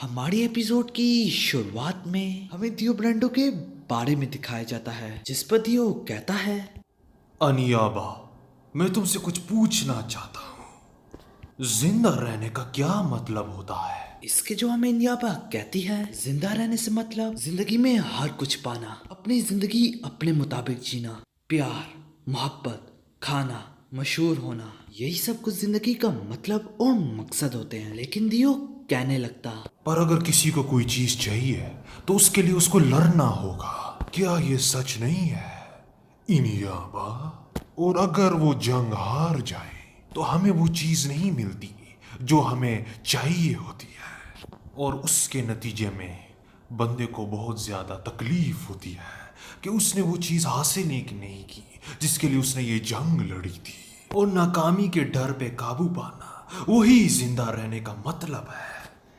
हमारी एपिसोड की शुरुआत में हमें दियो ब्रांडो के बारे में दिखाया जाता है, जिस पर दियो कहता है, अनियाबा, मैं तुमसे कुछ पूछना चाहता हूँ। जिंदा रहने का क्या मतलब होता है? इसके जवाब में नियाबा कहती है, जिंदा रहने से मतलब जिंदगी में हर कुछ पाना, अपनी जिंदगी अपने मुताबिक जीना, प्यार, मोहब्बत, खाना, मशहूर होना, यही सब कुछ जिंदगी का मतलब और मकसद होते हैं। लेकिन दियो कहने लगता, पर अगर किसी को कोई चीज चाहिए तो उसके लिए उसको लड़ना होगा। क्या ये सच नहीं है, इनियाबा? और अगर वो जंग हार जाए तो हमें वो चीज नहीं मिलती जो हमें चाहिए होती है, और उसके नतीजे में बंदे को बहुत ज्यादा तकलीफ होती है कि उसने वो चीज हासिल नहीं की जिसके लिए उसने ये जंग लड़ी थी। और नाकामी के डर पे काबू पाना वही जिंदा रहने का मतलब है।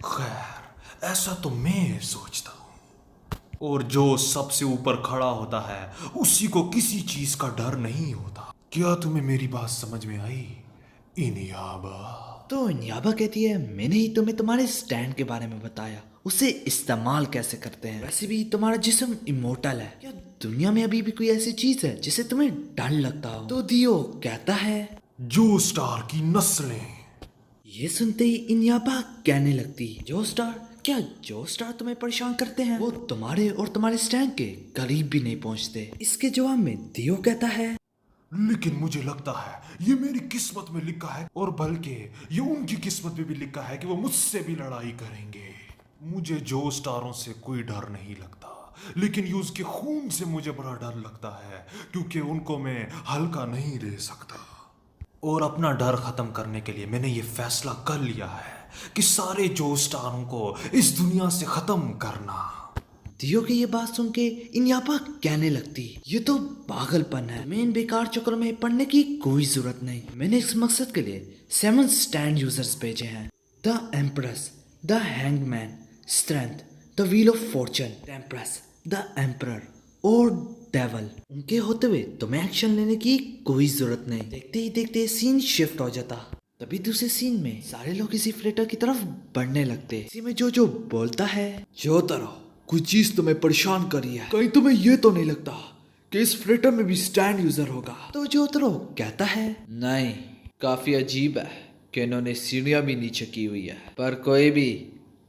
खैर, ऐसा तो मैं सोचता हूँ। और जो सबसे ऊपर खड़ा होता है उसी को किसी चीज का डर नहीं होता। क्या तुम्हें मेरी बात समझ में आई, इनियाबा? तो नियाबा कहती है, मैंने ही तुम्हें तुम्हारे स्टैंड के बारे में बताया, उसे इस्तेमाल कैसे करते हैं। वैसे भी तुम्हारा जिस्म इमोर्टल है। क्या दुनिया में अभी भी कोई ऐसी चीज है जिसे तुम्हें डर लगता हो? तो दियो कहता है, जो स्टार की नस्लें। ये सुनते ही इनियाबा कहने लगती, जो स्टार? क्या जो स्टार तुम्हें परेशान करते हैं वो तुम्हारे और तुम्हारे स्टैंड के करीब भी नहीं पहुंचते? इसके जवाब में दियो कहता है, लेकिन मुझे लगता है ये मेरी किस्मत में लिखा है, और बल्कि ये उनकी किस्मत में भी लिखा है कि वो मुझसे भी लड़ाई करेंगे। मुझे जो स्टारों से कोई डर नहीं लगता, लेकिन ये उसके खून से मुझे बड़ा डर लगता है, क्योंकि उनको मैं हल्का नहीं ले सकता। और अपना डर खत्म करने के लिए मैंने ये फैसला कर लिया है कि सारे जो स्टारों को इस दुनिया से खत्म करना। दियो की ये बात सुन के इनियाबा कहने लगती, ये तो पागलपन है। मैं इन बेकार चक्करों में पढ़ने की कोई जरूरत नहीं। मैंने इस मकसद के लिए 7 स्टैंड यूजर्स भेजे हैं, the empress, the hangman, strength, the wheel of fortune, temperance, the emperor और डेवल। उनके होते हुए तुम्हें एक्शन लेने की कोई जरूरत नहीं। देखते ही देखते सीन शिफ्ट हो जाता। तभी दूसरे सीन में सारे लोग इसी फ्लेटर की तरफ बढ़ने लगते। इसी में जो जो बोलता है, जो तरह कोई चीज तुम्हें परेशान करी है, कहीं तुम्हें ये तो नहीं लगता कि इस फ्लेटर में भी स्टैंड यूजर होगा? तो जो तरह कहता है, नहीं, काफी अजीब है कि इन्होंने सीढ़ियां भी नीचे की हुई है, पर कोई भी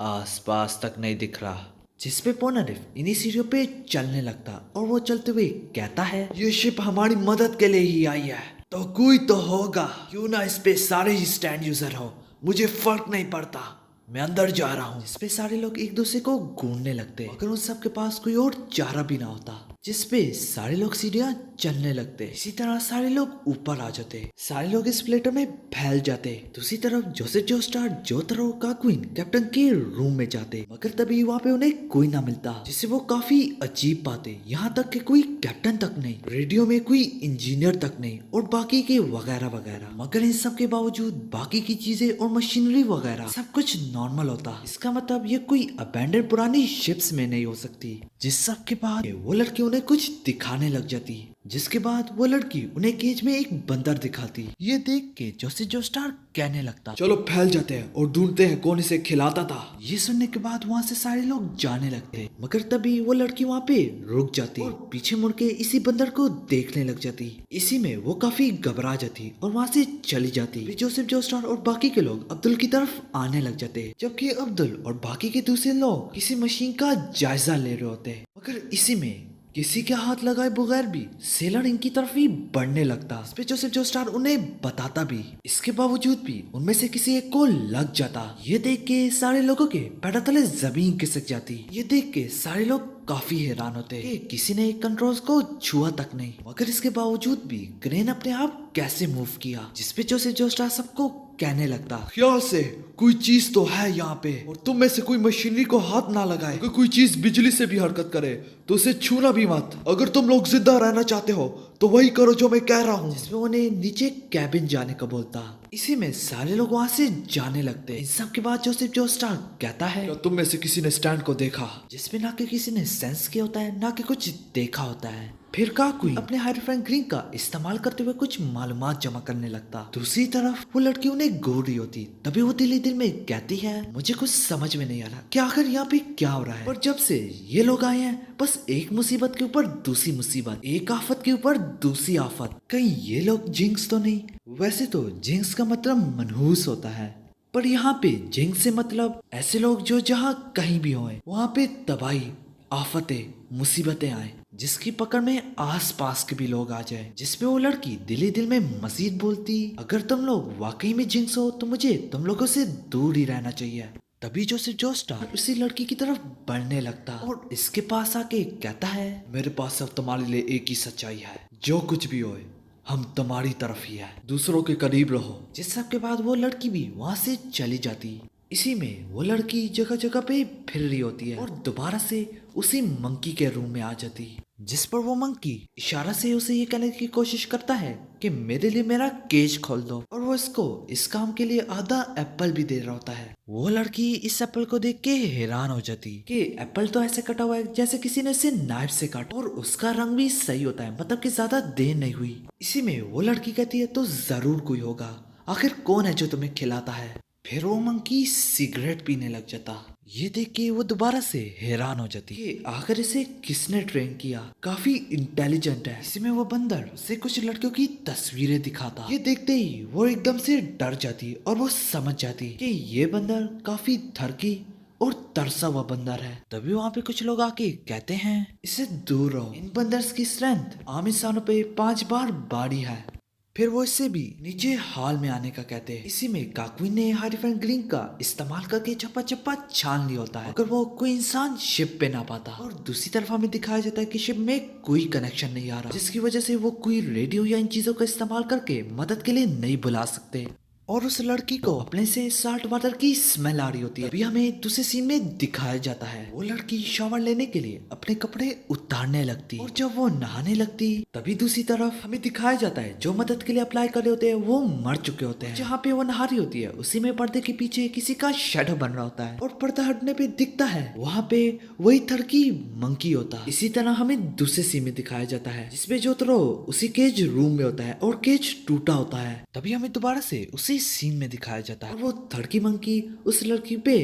आसपास तक नहीं दिख रहा। जिसपे पोनारिफ इन्हीं सीढ़ियों पे चलने लगता और वो चलते हुए कहता है, ये शिप हमारी मदद के लिए ही आई है, तो कोई तो होगा। क्यों ना इस पे सारे ही स्टैंड यूजर हो, मुझे फर्क नहीं पड़ता, मैं अंदर जा रहा हूँ। जिसपे सारे लोग एक दूसरे को घूरने लगते, मगर उन सब के पास कोई और चारा भी ना होता। जिसपे सारे लोग सीढ़ियां चलने लगते। इसी तरह सारे लोग ऊपर आ जाते, सारे लोग इस प्लेटर में फैल जाते। दूसरी तरफ जोसेफ जोस्टार जोतरो का क्वीन कैप्टन के रूम में जाते, मगर तभी वहाँ पे उन्हें कोई ना मिलता, जिससे वो काफी अजीब पाते। यहाँ तक कि कोई कैप्टन तक नहीं, रेडियो में कोई इंजीनियर तक नहीं, और बाकी के वगैरह वगैरह। मगर इन सब के बावजूद बाकी की चीजें और मशीनरी वगैरह सब कुछ नॉर्मल होता। इसका मतलब ये कोई अबैंडन पुरानी शिप्स में नहीं हो सकती। जिस सब के बाद वो लड़की उन्हें कुछ दिखाने लग जाती, जिसके बाद वो लड़की उन्हें केज में एक बंदर दिखाती। ये देख के जोसेफ जोस्टार कहने लगता, चलो फैल जाते हैं और ढूंढते हैं कौन इसे खिलाता था। ये सुनने के बाद वहाँ से सारे लोग जाने लगते, मगर तभी वो लड़की वहाँ पे रुक जाती और पीछे मुड़ के इसी बंदर को देखने लग जाती। इसी में वो काफी घबरा जाती और वहाँ से चली जाती। फिर जोसेफ जोस्टार और बाकी के लोग अब्दुल की तरफ आने लग जाते, जबकि अब्दुल और बाकी के दूसरे लोग किसी मशीन का जायजा ले रहे होते। मगर इसी में किसी के हाथ लगाए बगैर भी सेलर इनकी तरफ ही बढ़ने लगता। इस पे जोसेफ जोस्टार उन्हें बताता भी, इसके बावजूद भी उनमें से किसी एक को लग जाता। ये देख के सारे लोगों के पैरों तले जमीन खिसक जाती। ये देख के सारे लोग काफी हैरान होते कि किसी ने कंट्रोल्स को छुआ तक नहीं, मगर इसके बावजूद भी क्रेन अपने आप कैसे मूव किया। जिसपे जोसेफ जोस्टार सबको कहने लगता, ख्याल से कोई चीज तो है यहाँ पे, और तुम में से कोई मशीनरी को हाथ ना लगाए। अगर कोई चीज बिजली से भी हरकत करे तो उसे छूना भी मत। अगर तुम लोग जिंदा रहना चाहते हो तो वही करो जो मैं कह रहा हूँ। जिसमें उन्हें नीचे कैबिन जाने का बोलता। इसी में सारे लोग वहाँ से जाने लगते। इन सब के बाद जोसेफ जोस्टार कहता है, क्या तुम में से किसी ने स्टैंड को देखा? जिसमें ना कि किसी ने सेंस किया होता है, ना कि कुछ देखा होता है। फिर काकुई अपने हाइड्रोफोन ग्रीन का इस्तेमाल करते हुए कुछ मालूमात जमा करने लगता। दूसरी तरफ वो लड़की उन्हें घूर रही होती। तभी वो दिल ही दिल में कहती है, मुझे कुछ समझ में नहीं आ रहा कि आखिर यहाँ पे क्या हो रहा है। पर जब से ये लोग आए हैं, बस एक मुसीबत के ऊपर दूसरी मुसीबत, एक आफत के ऊपर दूसरी आफत। कहीं ये लोग जिंक्स तो नहीं? वैसे तो जिंक्स का मतलब मनहूस होता है, पर यहाँ पे जिंक्स से मतलब ऐसे लोग जो जहाँ कहीं भी होए वहाँ पे तबाही, आफतें, मुसीबतें आए, जिसकी पकड़ में आस पास के भी लोग आ जाए। जिसपे वो लड़की दिल ही दिल में मजीद बोलती, अगर तुम लोग वाकई में जिंक्स हो तो मुझे तुम लोगों से दूर ही रहना चाहिए। तभी जोसेफ जोस्टार उसी लड़की की तरफ बढ़ने लगता और इसके पास आके कहता है, मेरे पास अब तुम्हारे लिए एक ही सच्चाई है, जो कुछ भी होए हम तुम्हारी तरफ ही है, दूसरों के करीब रहो। जिस सब के बाद वो लड़की भी वहाँ से चली जाती। इसी में वो लड़की जगह जगह पे फिर रही होती है और दोबारा से उसी मंकी के रूम में आ जाती। जिस पर वो मंकी इशारा से उसे ये कहने की कोशिश करता है कि मेरे लिए मेरा केज खोल दो, और वो इसको इस काम के लिए आधा एप्पल भी दे रहा होता है। वो लड़की इस एप्पल को देख के हैरान हो जाती कि एप्पल तो ऐसे कटा हुआ है जैसे किसी ने इसे नाइफ से काटा, और उसका रंग भी सही होता है, मतलब कि ज्यादा देर नहीं हुई। इसी में वो लड़की कहती है, तो जरूर कोई होगा, आखिर कौन है जो तुम्हें खिलाता है? फिर वो मंकी सिगरेट पीने लग जाता। ये देख के वो दोबारा से हैरान हो जाती कि आखिर इसे किसने ट्रेन किया, काफी इंटेलिजेंट है। इसी में वो बंदर उसे कुछ लड़कियों की तस्वीरें दिखाता। ये देखते ही वो एकदम से डर जाती और वो समझ जाती कि ये बंदर काफी थरकी और तरसा हुआ बंदर है। तभी वहाँ पे कुछ लोग आके कहते हैं, इससे दूर रहो, इन बंदर्स की स्ट्रेंथ आम इंसानों पे 5 बार बाड़ी है। फिर वो इससे भी नीचे हाल में आने का कहते हैं। इसी में काक्विन ने हाइड्रोफोन ग्रीन का इस्तेमाल करके चप्पा चप्पा छान लिया होता है, अगर वो कोई इंसान शिप पे ना पाता। और दूसरी तरफ हमें दिखाया जाता है कि शिप में कोई कनेक्शन नहीं आ रहा, जिसकी वजह से वो कोई रेडियो या इन चीजों का इस्तेमाल करके मदद के लिए नहीं बुला सकते। और उस लड़की को अपने से साल्ट वाटर की स्मेल आ रही होती है। अभी हमें दूसरे सीन में दिखाया जाता है, वो लड़की शावर लेने के लिए अपने कपड़े उतारने लगती और जब वो नहाने लगती तभी दूसरी तरफ हमें दिखाया जाता है जो मदद के लिए अप्लाई कर रहे होते हैं वो मर चुके होते हैं। जहाँ पे वो नहा रही होती है उसी में पर्दे के पीछे किसी का शेडो बन रहा होता है और पर्दा हटने पे दिखता है वहाँ पे वही थड़की मंकी होता। इसी तरह हमें दूसरे सीन में दिखाया जाता है जिसपे जोतरो उसी केज रूम में होता है और केज टूटा होता है। तभी हमें दोबारा से उसी सीन में दिखाया जाता है और वो थड़की मंकी उस लड़की पे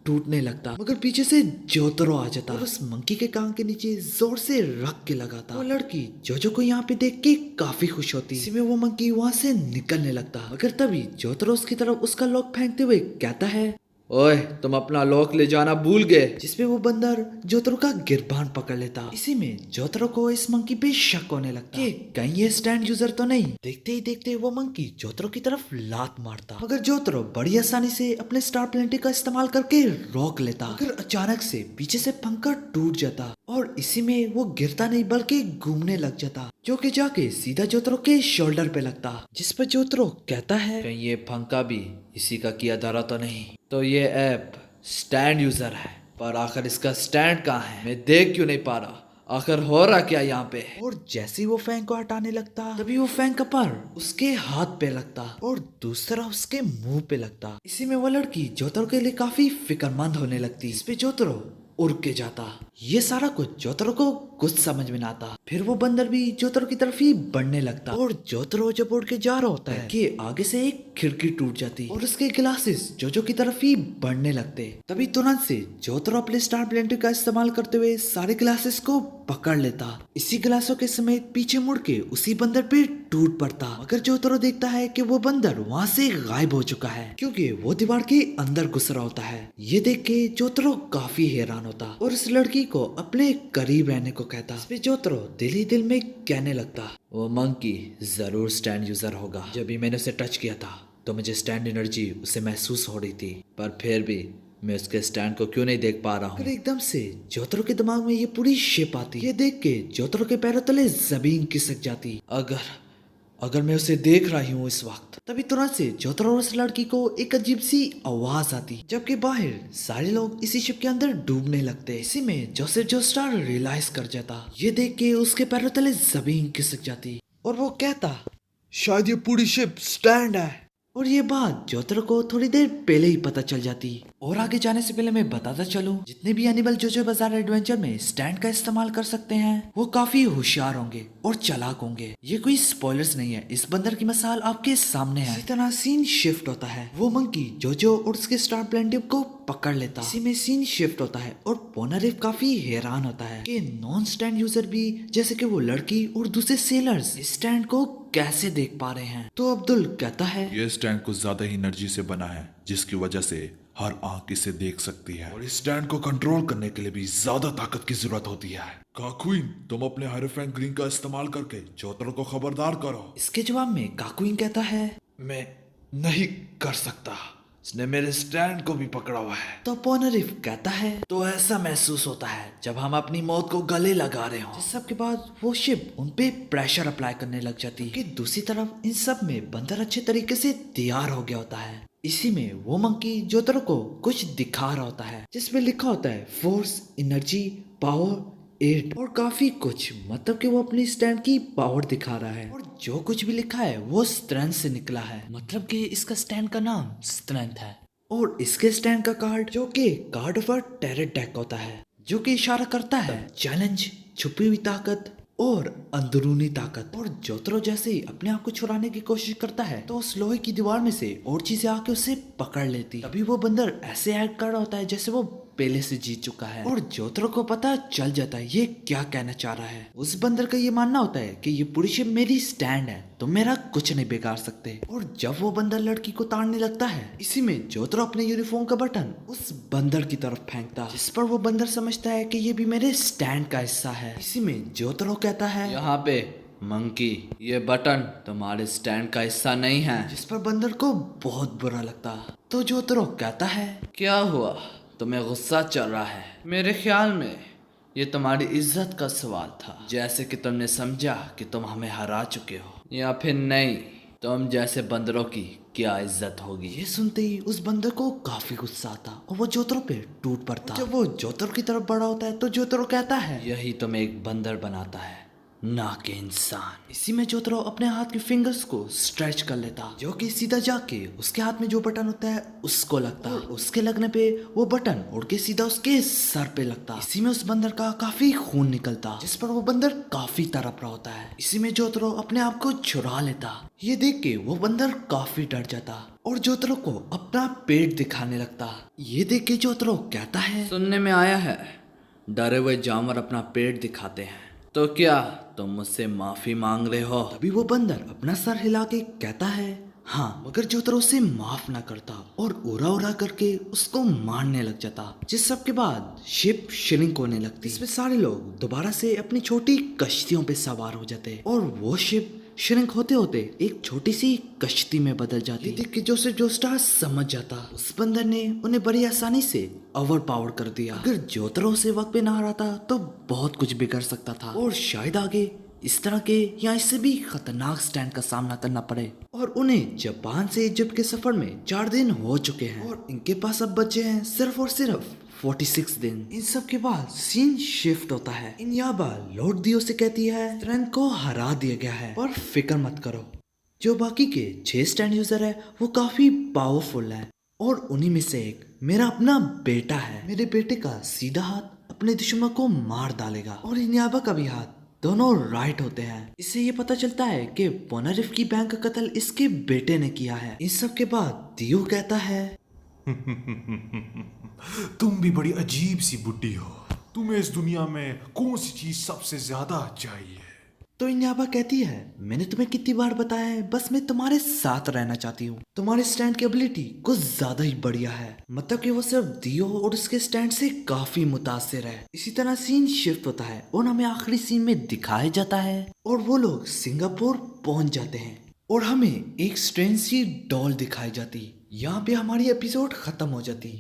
टूटने लगता, मगर पीछे से जोतरो आ जाता और उस मंकी के कान के नीचे जोर से रख के लगाता। वो लड़की जोजो को यहाँ पे देख के काफी खुश होती। इसी में वो मंकी वहाँ से निकलने लगता, मगर तभी जोतरो उसकी तरफ उसका लॉक फेंकते हुए कहता है, ओए तुम अपना लॉक ले जाना भूल गए। जिसपे वो बंदर जोतरो का गिरबान पकड़ लेता। इसी में जोतरो को इस मंकी पे शक होने लगता कि कहीं ये स्टैंड यूजर तो नहीं। देखते ही देखते वो मंकी जोतरो की तरफ लात मारता, मगर जोतरो बड़ी आसानी से अपने स्टार प्लेंटी का इस्तेमाल करके रोक लेता, मगर अचानक से पीछे से पंखा टूट जाता और इसी में वो गिरता नहीं बल्कि घूमने लग जाता, जो कि जाके सीधा जोतरो के शोल्डर पे लगता। जिस पर जोतरो कहता है, कहीं ये पंखा भी इसी का किया धरा तो नहीं? तो ये ऐप स्टैंड यूजर है, पर आखिर इसका स्टैंड कहाँ है? मैं देख क्यों नहीं पा रहा? आखिर हो रहा क्या यहाँ पे? और जैसे ही वो फैंग को हटाने लगता तभी वो फैंग का पर उसके हाथ पे लगता और दूसरा उसके मुंह पे लगता। इसी में वो लड़की जोतरो के लिए काफी फिक्रमंद होने लगती। इस पे जोतरो उड़ के जाता। ये सारा कुछ जोतरो को कुछ समझ में ना आता। फिर वो बंदर भी जोतरो की तरफ ही बढ़ने लगता और जोतरो जब उड़ के जा रहा होता है कि आगे से एक खिड़की टूट जाती और उसके ग्लासेस जोजो की तरफ ही बढ़ने लगते। तभी तुरंत से जोतरो अपने स्टार प्लेंटी का इस्तेमाल करते हुए सारे ग्लासेस को पकड़ लेता। इसी ग्लासों के समेत पीछे मुड़ के उसी बंदर पे टूट पड़ता, मगर जोतरो देखता है कि वो बंदर वहाँ से गायब हो चुका है क्योंकि वो दीवार के अंदर घुस रहा होता है। ये देख के जोतरो काफी हैरान होता और उस लड़की को अपने करीब रहने को कहता। इस पे जोतरो दिल ही दिल में कहने लगता, वो मंकी जरूर स्टैंड यूजर होगा। जब भी मैंने उसे टच किया था तो मुझे स्टैंड एनर्जी उसे महसूस हो रही थी, पर फिर भी मैं उसके स्टैंड को क्यों नहीं देख पा रहा हूँ। एकदम से जोतरो के दिमाग में ये पूरी शेप आती। ये देख के जोतरो के पैरों तले जमीन खिसक जाती। अगर मैं उसे देख रही हूँ इस वक्त। तभी तुरंत से जोतरो और उस लड़की को एक अजीब सी आवाज आती, जबकि बाहर सारे लोग इसी शिप के अंदर डूबने लगते। इसी में जोसेफ जोस्टार रियलाइज कर जाता। ये देख के उसके पैरों तले जमीन खिसक जाती और वो कहता, शायद ये पूरी शिप स्टैंड है। और ये बात जोतरो को थोड़ी देर पहले ही पता चल जाती। और आगे जाने से पहले मैं बताता चलूं, जितने भी एनिमल जोजो बाजार एडवेंचर में स्टैंड का इस्तेमाल कर सकते हैं वो काफी होशियार होंगे और चालाक होंगे। ये कोई स्पॉयलर्स नहीं है, इस बंदर की मिसाल आपके सामने है। इसी तरह सीन शिफ्ट होता है। वो मंकी जोजो और उसके स्टार प्लेनेटिव को पकड़ लेता। इसी में सीन शिफ्ट होता है और पोनारिफ काफी हैरान होता है कि नॉन स्टैंड यूजर भी जैसे कि वो लड़की और दूसरे सेलर्स इस स्टैंड को कैसे देख पा रहे हैं। तो अब्दुल कहता है, ये स्टैंड कुछ ज्यादा ही एनर्जी से बना है, जिसकी वजह से हर आंख इसे देख सकती है, और इस स्टैंड को कंट्रोल करने के लिए भी ज्यादा ताकत की जरूरत होती है। काकुइन, तुम अपने हायरोफेंट ग्रीन का इस्तेमाल करके जोतरो को खबरदार करो। इसके जवाब में काकुइन कहता है, मैं नहीं कर सकता, इसने मेरे स्टैंड को भी पकड़ा हुआ है। तो पोनारिफ कहता है, तो ऐसा महसूस होता है जब हम अपनी मौत को गले लगा रहे हो। इस सब के बाद वो शिप उन पे प्रेशर अप्लाई करने लग जाती है कि दूसरी तरफ इन सब में बंदर अच्छे तरीके से तैयार हो गया होता है। इसी में वो मंकी जोतरो को कुछ दिखा रहा होता है, जिसमें लिखा होता है फोर्स, एनर्जी, पावर, 8 और काफी कुछ। मतलब कि वो अपनी स्टैंड की पावर दिखा रहा है और जो कुछ भी लिखा है वो स्ट्रेंथ से निकला है। मतलब कि इसका स्टैंड का नाम स्ट्रेंथ है। और इसके स्टैंड का कार्ड जो कि card of a terror deck होता है, जो कि इशारा करता है चैलेंज, छुपी हुई ताकत और अंदरूनी ताकत। और जोतरो जैसे ही अपने आप को छुड़ाने की कोशिश करता है तो उस लोहे की दीवार में से और चीजें आके उसे पकड़ लेती। तभी वो बंदर ऐसे एक्ट कर रहा होता है जैसे वो पहले से जीत चुका है और जोतरो को पता चल जाता है ये क्या कहना चाह रहा है। उस बंदर का ये मानना होता है कि ये पूरी शिप मेरी स्टैंड है, तो मेरा कुछ नहीं बिगाड़ सकते। और जब वो बंदर लड़की को ताड़ने लगता है, इसी में जोतरो अपने यूनिफॉर्म का बटन उस बंदर की तरफ फेंकता, जिस पर वो बंदर समझता है कि ये भी मेरे स्टैंड का हिस्सा है। इसी में जोतरो कहता है, यहाँ पे मंकी, ये बटन तुम्हारे स्टैंड का हिस्सा नहीं है। जिस पर बंदर को बहुत बुरा लगता। तो जोतरो कहता है, क्या हुआ, तुम्हें गुस्सा चल रहा है? मेरे ख्याल में ये तुम्हारी इज्जत का सवाल था, जैसे कि तुमने समझा कि तुम हमें हरा चुके हो, या फिर नहीं, तुम जैसे बंदरों की क्या इज्जत होगी। ये सुनते ही उस बंदर को काफी गुस्सा आता और वो जोतरो पे टूट पड़ता। जब वो जोतरो की तरफ बड़ा होता है तो जोतरो कहता है, यही तुम्हें एक बंदर बनाता है, ना कि इंसान। इसी में जोतरो अपने हाथ के फिंगर्स को स्ट्रेच कर लेता, जो कि सीधा जाके उसके हाथ में जो बटन होता है उसको लगता। उसके लगने पे वो बटन उड़ के सीधा उसके सर पे लगता। इसी में उस बंदर का काफी खून निकलता, जिस पर वो बंदर काफी तड़प रहा होता है। इसी में जोतरो अपने आप को छुड़ा लेता। ये देख के वो बंदर काफी डर जाता और जोतरो को अपना पेट दिखाने लगता। ये देख के जोतरो कहता है, सुनने में आया है डरे हुए जानवर अपना पेट दिखाते हैं, तो क्या तुम मुझसे माफी मांग रहे हो? तभी वो बंदर अपना सर हिला के कहता है, हाँ, मगर जोतरो उसे माफ ना करता और उड़ा उड़ा करके उसको मारने लग जाता। जिस सब के बाद शिप श्रिंक होने लगती। इसमें सारे लोग दोबारा से अपनी छोटी कश्तियों पे सवार हो जाते और वो शिप श्रिंक होते होते एक छोटी सी कश्ती में बदल जाती। देख के जोसेफ जोस्टार समझ जाता, उस बंदर ने उन्हें बड़ी आसानी से ओवर पावर कर दिया। अगर जोतरो से वक्त पे ना आ रहा था तो बहुत कुछ बिगड़ सकता था और शायद आगे इस तरह के या इससे भी खतरनाक स्टैंड का सामना करना पड़े। और उन्हें जापान से इजिप्ट के सफर में 4 दिन हो चुके हैं और इनके पास अब बचे हैं सिर्फ और सिर्फ 46 दिन। इन सब के बाद सीन शिफ्ट होता है। इन्याबा लॉर्ड दियो से कहती है, स्ट्रेंथ को हरा दिया गया है और फिक्र मत करो, जो बाकी के 6 स्टैंड यूजर है वो काफी पावरफुल है और उन्हीं में से एक मेरा अपना बेटा है। मेरे बेटे का सीधा हाथ अपने दुश्मन को मार डालेगा और इन्याबा का भी हाथ, दोनों राइट होते हैं। इससे ये पता चलता है कि पोनारिफ की बैंक का कत्ल इसके बेटे ने किया है। इन सब के बाद दियो कहता है, तुम भी बड़ी अजीब सी बुड्ढी हो। तुम्हें इस दुनिया में कौन सी चीज सबसे ज्यादा चाहिए? तो इन्याबा कहती है, मैंने तुम्हें कितनी बार बताया है, बस मैं तुम्हारे साथ रहना चाहती हूँ। तुम्हारे स्टैंड की एबिलिटी कुछ ज्यादा ही बढ़िया है। मतलब कि वो सिर्फ दियो और उसके स्टैंड से काफी मुतासिर है। इसी तरह सीन शिफ्ट होता है और हमें आखिरी सीन में दिखाया जाता है और वो लोग सिंगापुर पहुंच जाते हैं और हमें एक स्ट्रेंज सी डॉल दिखाई जाती। यहाँ पे हमारी एपिसोड खत्म हो जाती।